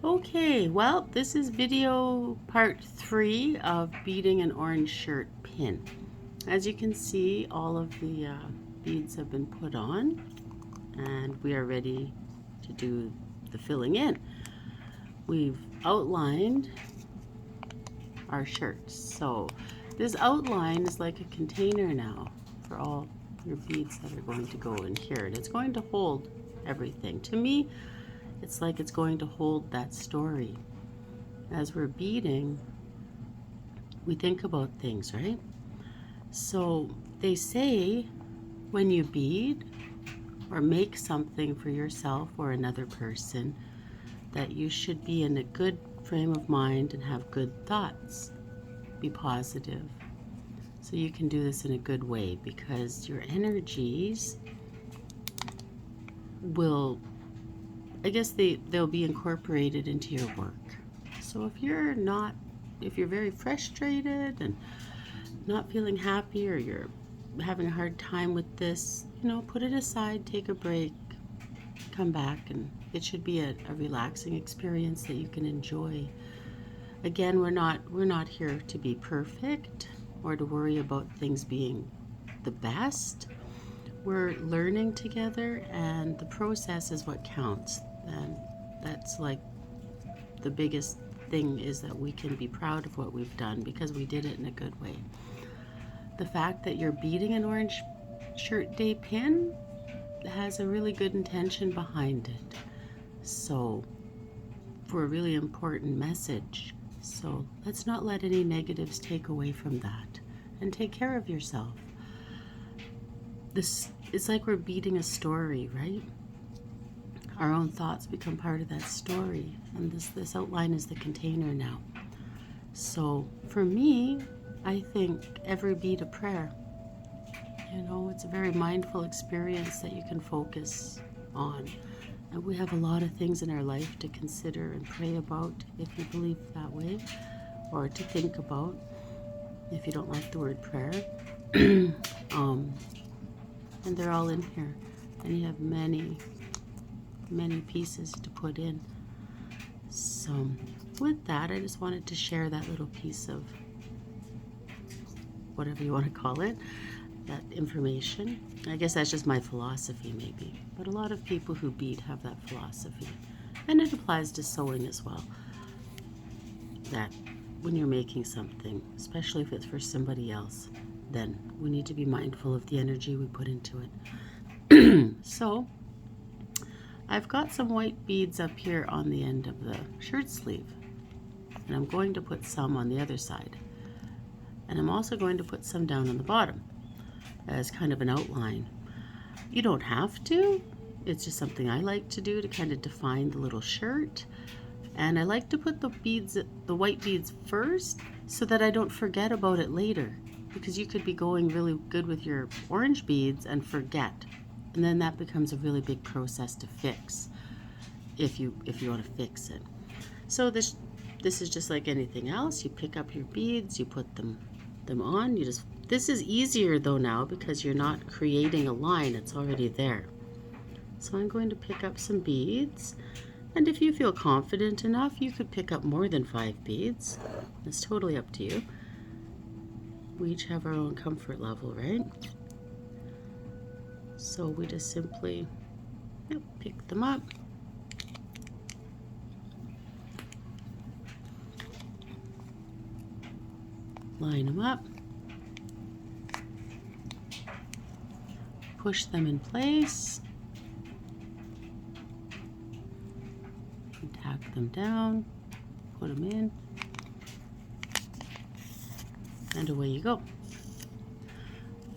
Okay, well, this is video part 3 of beading an orange shirt pin. As you can see, all of the beads have been put on and we are ready to do the filling in. We've outlined our shirts. So this outline is like a container now for all your beads that are going to go in here. And it's going to hold everything. To me, it's like it's going to hold that story. As we're beading, we think about things, right? So they say when you bead or make something for yourself or another person, that you should be in a good frame of mind and have good thoughts. Be positive. So you can do this in a good way, because your energies will, I guess they'll be incorporated into your work. So if you're very frustrated and not feeling happy, or you're having a hard time with this, put it aside, take a break, come back, and it should be a relaxing experience that you can enjoy. Again, we're not here to be perfect or to worry about things being the best. We're learning together, and the process is what counts. And that's like the biggest thing, is that we can be proud of what we've done because we did it in a good way. The fact that you're beading an Orange Shirt Day pin has a really good intention behind it. So, for a really important message. So let's not let any negatives take away from that, and take care of yourself. It's like we're beading a story, right? Our own thoughts become part of that story, and this outline is the container now. So for me, I think every bead a prayer. It's a very mindful experience that you can focus on. And we have a lot of things in our life to consider and pray about, if you believe that way, or to think about, if you don't like the word prayer. And they're all in here, and you have many pieces to put in. So with that, I just wanted to share that little piece of whatever you want to call it, that information. I guess that's just my philosophy, maybe, but a lot of people who bead have that philosophy, and it applies to sewing as well, that when you're making something, especially if it's for somebody else, then we need to be mindful of the energy we put into it. So I've got some white beads up here on the end of the shirt sleeve, and I'm going to put some on the other side, and I'm also going to put some down on the bottom as kind of an outline. You don't have to, it's just something I like to do to kind of define the little shirt. And I like to put the white beads first, so that I don't forget about it later, because you could be going really good with your orange beads and forget, and then that becomes a really big process to fix, if you want to fix it. So this is just like anything else. You pick up your beads, you put them on. This is easier though now, because you're not creating a line, it's already there. So I'm going to pick up some beads, and if you feel confident enough, you could pick up more than 5 beads. It's totally up to you. We each have our own comfort level, right? So we just simply pick them up. Line them up. Push them in place. And tack them down. Put them in. And away you go.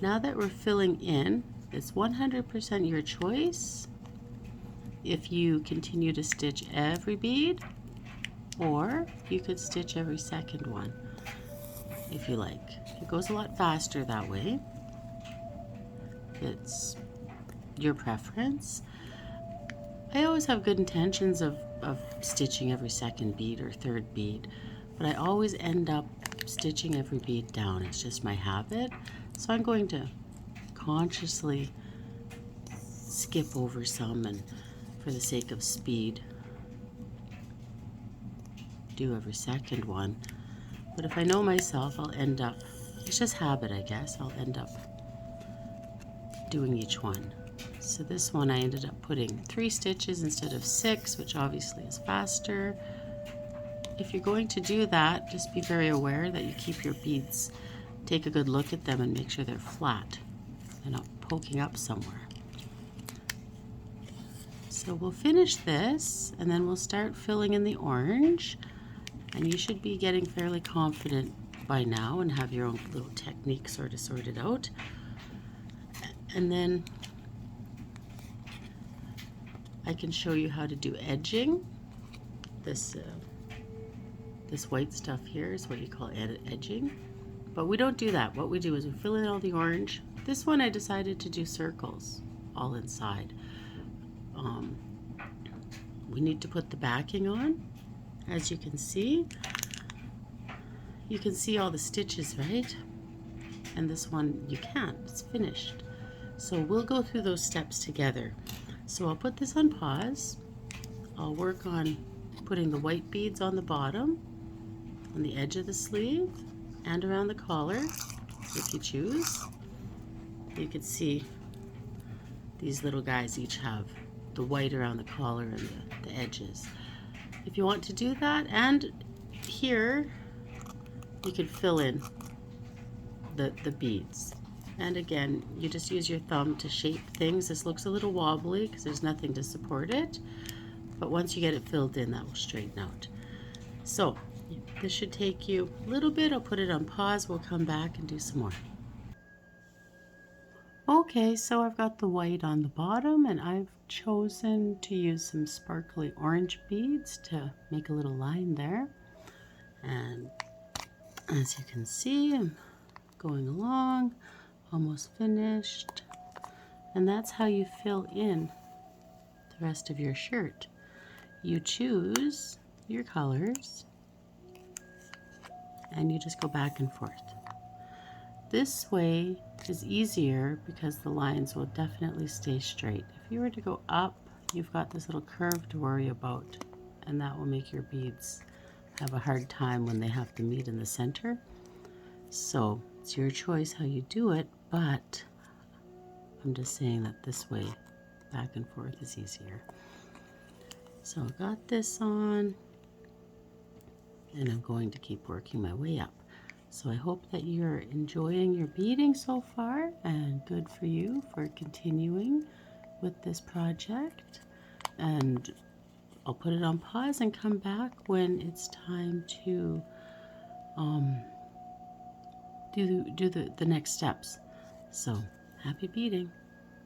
Now that we're filling in, it's 100% your choice if you continue to stitch every bead, or you could stitch every second one if you like. It goes a lot faster that way. It's your preference. I always have good intentions of stitching every second bead or third bead, but I always end up stitching every bead down. It's just my habit. So I'm going to consciously skip over some, and for the sake of speed, do every second one. But if I know myself, I'll end up, it's just habit, I guess, I'll end up doing each one. So this one I ended up putting 3 stitches instead of 6, which obviously is faster. If you're going to do that, just be very aware that you keep your beads, take a good look at them and make sure they're flat and not poking up somewhere. So we'll finish this and then we'll start filling in the orange, and you should be getting fairly confident by now and have your own little technique sort of sorted out. And then I can show you how to do edging. This white stuff here is what you call edging, but we don't do that. What we do is we fill in all the orange. This one I decided to do circles all inside. We need to put the backing on. As you can see all the stitches, right? And this one you can't, it's finished. So we'll go through those steps together. So I'll put this on pause. I'll work on putting the white beads on the bottom, on the edge of the sleeve, and around the collar, if you choose. You can see these little guys each have the white around the collar and the edges. If you want to do that, and here you can fill in the beads. And again, you just use your thumb to shape things. This looks a little wobbly because there's nothing to support it, but once you get it filled in, that will straighten out. So this should take you a little bit. I'll put it on pause. We'll come back and do some more. Okay, so I've got the white on the bottom, and I've chosen to use some sparkly orange beads to make a little line there. And as you can see, I'm going along, almost finished. And that's how you fill in the rest of your shirt. You choose your colors and you just go back and forth. This way is easier because the lines will definitely stay straight. If you were to go up, you've got this little curve to worry about, and that will make your beads have a hard time when they have to meet in the center. So it's your choice how you do it, but I'm just saying that this way, back and forth, is easier. So I got this on, and I'm going to keep working my way up. So I hope that you're enjoying your beading so far, and good for you for continuing with this project. And I'll put it on pause and come back when it's time to do the next steps. So happy beading.